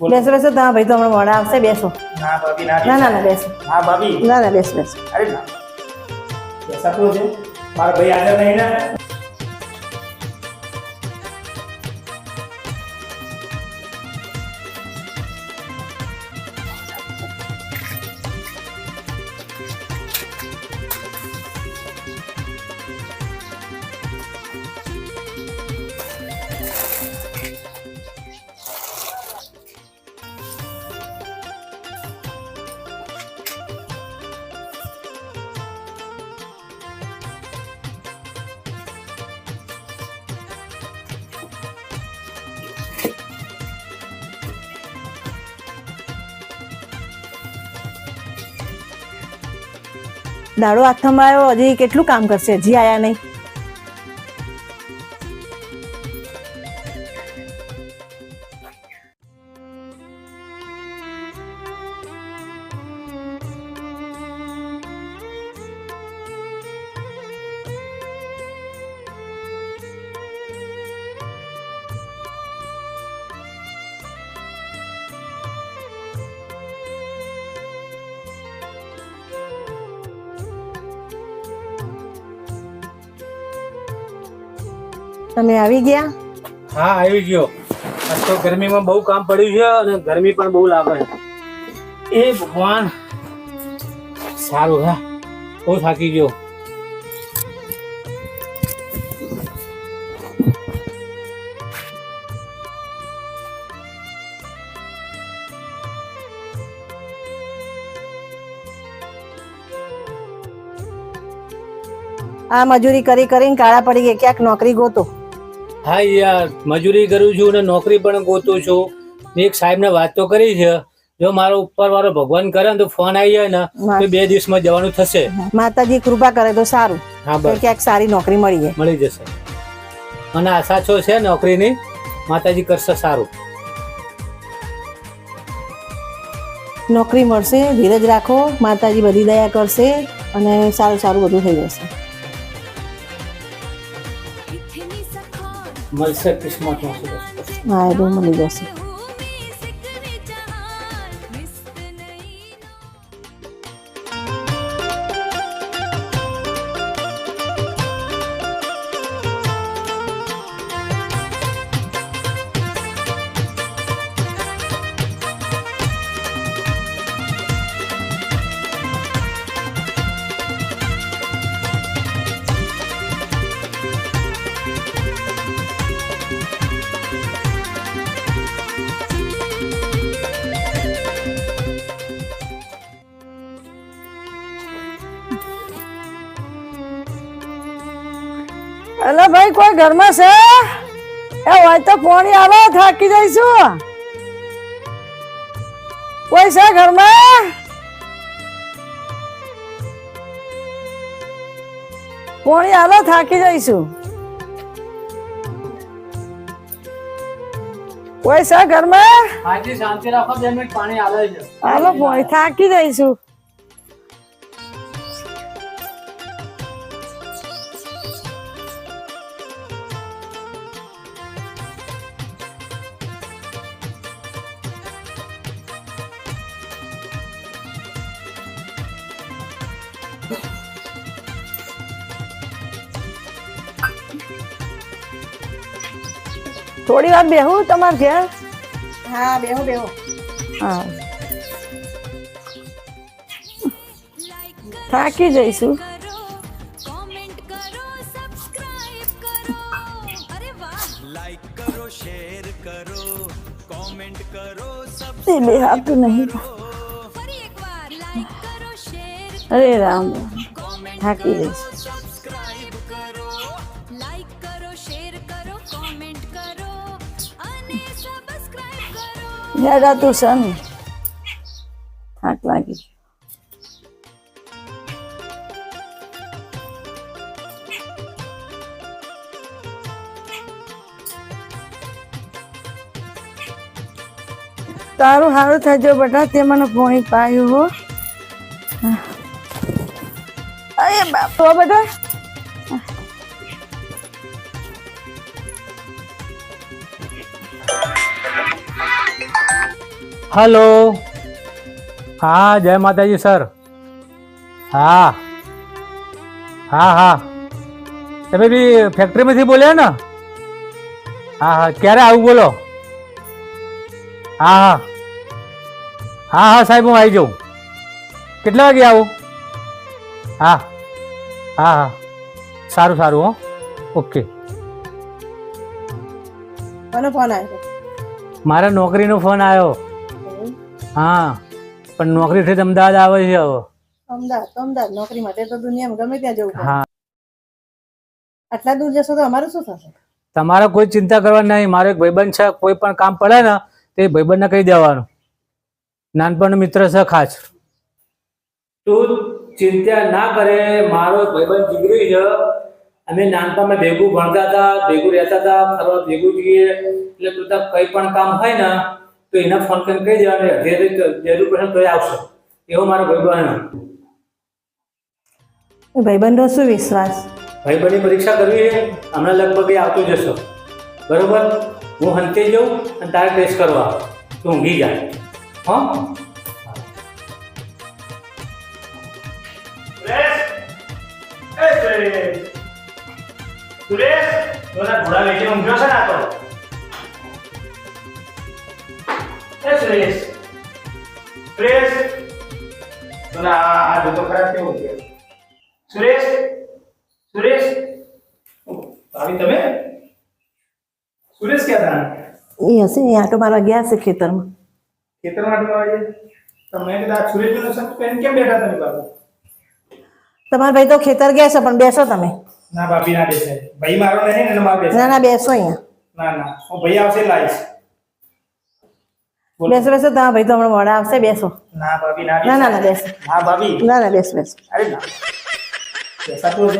બેસો બેસો તા ભાઈ તો હમણાં મોડા આવશે બેસો ના ભાભી ના ના ના ના બેસો હા ભાભી ના ના બેસો બેસો અરે ના ऐसा तो है मारा भाई हाजिर नहीं ना દાડો હાથમાં આવ્યો હજી કેટલું કામ કરશે હજી આયા નહીં તમે આવી ગયા હા આવી ગયો આજ તો ગરમીમાં બહુ કામ પડ્યું છે અને ગરમી પણ બહુ લાગે છે એ ભગવાન સારું હા બહુ થાકી ગયો આ મજૂરી કરી કરીને કાળા પડી ગયા ક્યાંક નોકરી ગોતો હા યાર મજૂરી કરું છું અને નોકરી પણ ગોતું છું મેં એક સાહેબને વાત તો કરી છે જો મારો ઉપર વાળો ભગવાન કરે ને તો ફોન આવી જાય ને તો 2 દિવસમાં જવાનું થશે માતાજી કૃપા કરે તો સારું હા તો બસ ક્યાંક સારી નોકરી મળી જાય મળી જશે અને આશા છો છે નોકરીની માતાજી કરશે સારું નોકરી મળશે ધીરજ રાખો માતાજી બધી દયા કરશે અને સારું સારું બધું થઈ જશે મળશે કિસ્મતમાં હા એ બધું મળી જશે અલે ભાઈ કોઈ ઘરમાં છે એ હોય તો પાણી આવે થાકી જઈશું કોઈ છે ઘરમાં પાણી આવે થાકી જઈશું કોઈ છે ઘરમાં હાજી શાંતિ રાખો 2 મિનિટ પાણી આવે છે હાલો પાણી થાકી જઈશું થોડી વાર બેહું તમારે ઘેર હા બેહું હા થાકી જઈશું બે હાથ નહીં અરે રામ થાકી જઈશ તું સન થાક લાગી તારું સારું થજો બેટા તે મને પોણી પાયું હો અરે બાપ તો બેટા હલો, હા જય માતાજી સર. હા હા હા, તમે બી ફેક્ટરીમાંથી બોલ્યા ને? હા હા, ક્યારે આવું બોલો? હા હા હા હા સાહેબ, હું આવી જાઉં. કેટલા વાગે આવું? હા હા હા, સારું સારું હો, ઓકે. કોનો ફોન આવ્યો? મારે નોકરીનો ફોન આવ્યો. હા, પણ નોકરીથી અમદાવાદ આવે છે હવે. અમદાવાદ નોકરી માટે તો દુનિયામાં ગમે ત્યાં જવું પડે. હા, આટલા દૂર જશો તો અમારું શું થશે? તમારે કોઈ ચિંતા કરવાની નહીં. મારો એક ભાઈબંધ છે, કોઈ પણ કામ પડે ને તે ભાઈબંધને કહી દેવાનું. નાનપણનો મિત્ર છે ખાસ. તું ચિંતા ના કરે, મારો ભાઈબંધ જીગરી છે. અમે નાનપણમાં ભેગું ભણતા હતા, ભેગું રહેતા હતા, ફરવા ભેગું જઈએ. એટલે તું તાર કંઈ પણ કામ હોય ને તો એને ફોન કરીને કહી દેવાનું, જરૂર પડે તો આવશે. એવો મારો ભાઈબંધ. ભાઈબંધનો શું વિશ્વાસ? ભાઈબંધની પરીક્ષા કરવી છે, હમણાં લગભગ એ આવતો જશો. બરોબર, હું હંતે જાઉં અને તારે ટેસ્ટ કરવા તું ઊંઘી જાય. હા, સુરેશ, ઘોડા વેચીને ઊંઘ્યો છે ને આ તો? સુરેશ, સુરેશ, આ જૂતો ખરાબ કેવો છે? સુરેશ, સુરેશ, ભાભી તમે? સુરેશ ક્યાં હતા? એ હશે, એ આટો મારવા ગયા હશે ખેતરમાં. ખેતરમાં આટો મારવા ગયા? તમે કદાચ સુરેશનો શબ્દ પહેરીને કેમ બેઠા તમે બાબુ? તમારા ભાઈ તો ખેતર ગયા છે, પણ બેસો તમે. ના ભાભી ના બેસે. ભાઈ મારો નહીં ને મારો બેસે. ના ના, બેસો અહીંયા. ના ના, હું ભાઈ આવશે લાઈશ. બેસો બેસો, તમારા ભાઈ તો હમણાં મોડા આવશે, બેસો. ના ભાભી ના ના ના ના, બેસો. હા ભાભી. ના ના, બેસો બેસો. અરે ના, બેસા તો છે.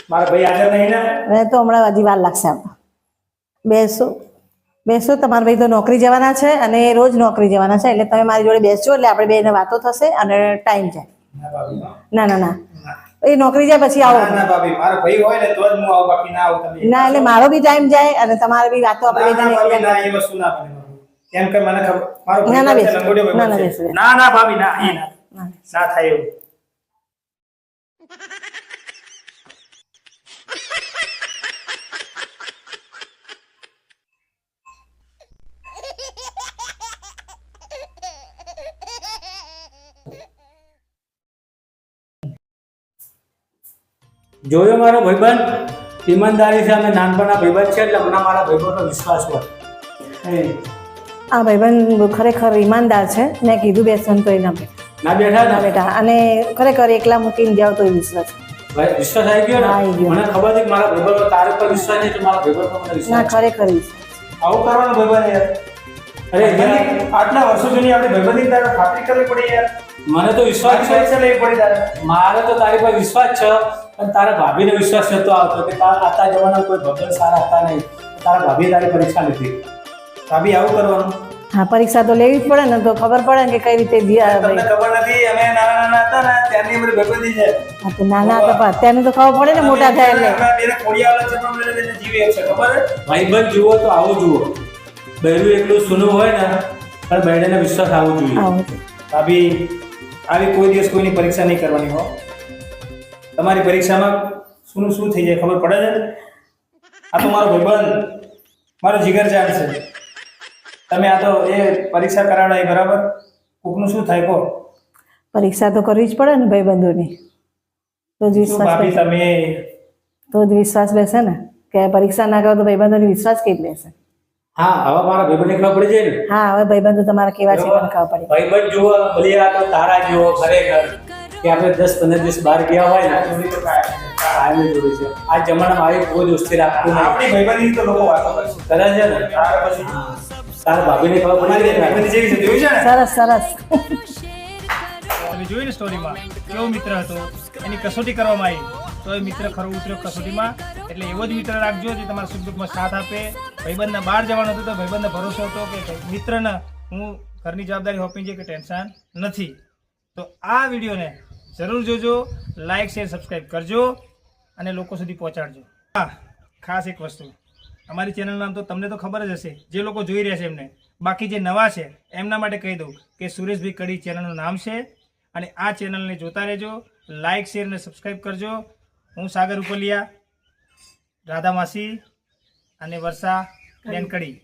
મારા ભાઈ હાજર નહીં ને? હવે તો હમણાં હજી વાર લાગશે આપણે. બેસો બેસો, તમારા ભાઈ તો નોકરી જવાના છે અને રોજ નોકરી જવાના છે, એટલે તમે મારી જોડે બેસજો, એટલે આપણે બેને વાતો થશે અને ટાઈમ જાય. ના ભાભી, ના ના ના, એ નોકરી જાય પછી આવો. ના ભાભી, મારો ભાઈ હોય ને તો જ હું આવું, બાકી ના આવું. તમે ના, એટલે મારો બી ટાઈમ જાય અને તમારે બી વાતો આપણે ના ભાભી, ના એ વસ્તુ ના બને. કેમ કે મને ખબર મારો ભાઈ ના, છે, બેસો. લંગોટીઓ ના, ભાઈ બેસો, છે. બેસો. ના ના ભાભી, ના એ ના ના. ના થાય એવું. જોયો મારો ભાઈબંધ ઈમાનદારી છે, અમે નાનપણના ભાઈબંધ છે, એટલે હમણાં મારા ભાઈબંધનો વિશ્વાસ હોય. આ ભાઈબંધ ખરેખર ઈમાનદાર છે. મેં કીધું બેસવાનું તો એ ના ના બેઠા ના ને બેટા, અને ખરેખર એકલા મૂકીને જાવ તો વિશ્વાસ. ભાઈ, વિશ્વાસ આવી ગયો હા, ને? આવી ગયો. મને ખબર છે કે મારા ભાઈબંધ પર તારે પર વિશ્વાસ નહીં, તો મારા ભાઈબંધ પર મને ના, વિશ્વાસ છે. ખરેખર વિશ્વાસ. આવું કરવાનું ભાઈબંધ યાર. અરે યાર, આટલા વર્ષો જૂની આપણે ભાઈબંધની તારે ખાતરી કરવી પડી યાર. મને તો વિશ્વાસ છે. પરીક્ષા લેવી પડી તારે. મારે તો તારી પર વિશ્વાસ છે, પણ તારા ભાભીને વિશ્વાસ નતો આવતો કે આતા જવાના કોઈ ભગવાન સારા હતા નહીં. તારા ભાભીએ તારી પરીક્ષા લીધી. ભાભી આવું કરવાનું. હા, પરીક્ષા તો લેવી જ પડે ને, તો ખબર પડે ને કે કઈ રીતે તમને ખબર નથી, અમે નાના નાના હતા ને ત્યારની અમારી ભાઈબંધી છે. હા, તો નાના હતા પણ અત્યારનું તો ખબર પડે ને, મોટા થાય એટલે. અમે બેને ખોડિયાવાળા છે, પણ અમે તેને જીવે છે, ખબર છે? ભાઈબંધ જુઓ તો આવું જુઓ. બહેરું એકલું સુનું હોય ને, પણ બહેરાને વિશ્વાસ આવવો જોઈએ. આવું. ભાભી, આવી કોઈ દિવસ કોઈની પરીક્ષા નહીં કરવાની હો. તમારી પરીક્ષામાં શું થઈ જાય ખબર પડે છે? આ તો મારો ભાઈબંધ, મારો જીગરજાન છે. તમે આ તો એ પરીક્ષા કરાવડાવી બરાબર, કોકનું શું થાય કહો? પરીક્ષા તો કરવી જ પડે ને ભાઈબંધોની, તો જ શું વિશ્વાસ ભાભી બેસે. તમે તો જ વિશ્વાસ બેસે ને, કે પરીક્ષા ના કરો તો ભાઈબંધોની વિશ્વાસ કેવી બેસે. હા, હવે મારા ભાઈબંધને ખબર પડી જાય ને. હા, હવે ભાઈબંધો તમારા કેવા છે મને ખબર પડી. ભાઈબંધ જુઓ, ભલે આ તો તારા જેવો ખરેખર કે આપણે 10-15 દિવસ બહાર ગયા હોય ને, કાયમી જોડે છે. આ જમાનામાં આવી કોઈ દોસ્તી રાખતું નહીં. આપણી ભાઈબંધી તો લોકો વાતો કરશે. કરે છે ને. ત્યાર પછી તારા ભાભીને ખબર પડી તમારી ગઈ ને? ભાઈબંધી જેવી છે, જોયું છે ને? સરસ સરસ. તમે જોયું ને સ્ટોરીમાં કેવો મિત્ર હતો, એની કસોટી કરવામાં આવી તો એ મિત્ર ખરો ઉતર્યો કસોટીમાં. એટલે એવો જ મિત્ર રાખજો જે તમારા સુખ દુઃખમાં સાથ આપે. ભાઈબંધને બહાર જવાનું હતું તો ભાઈબંધને ભરોસો હતો કે મિત્રને હું ઘરની જવાબદારી સોંપી છે કે ટેન્શન નથી. તો આ વિડીયોને જરૂર જોજો, લાઇક શેર સબસ્ક્રાઈબ કરજો અને લોકો સુધી પહોંચાડજો. હા, ખાસ એક વસ્તુ, અમારી ચેનલનું નામ તો તમને તો ખબર જ હશે, જે લોકો જોઈ રહ્યા છે એમને. બાકી જે નવા છે એમના માટે કહી દઉં કે સુરેશભાઈ કડી ચેનલનું નામ છે અને આ ચેનલને જોતા રહેજો, લાઇક શેર અને સબસ્ક્રાઈબ કરજો. હું સાગર ઉપલિયા, રાધા માસી અને વર્ષા બેન કડી.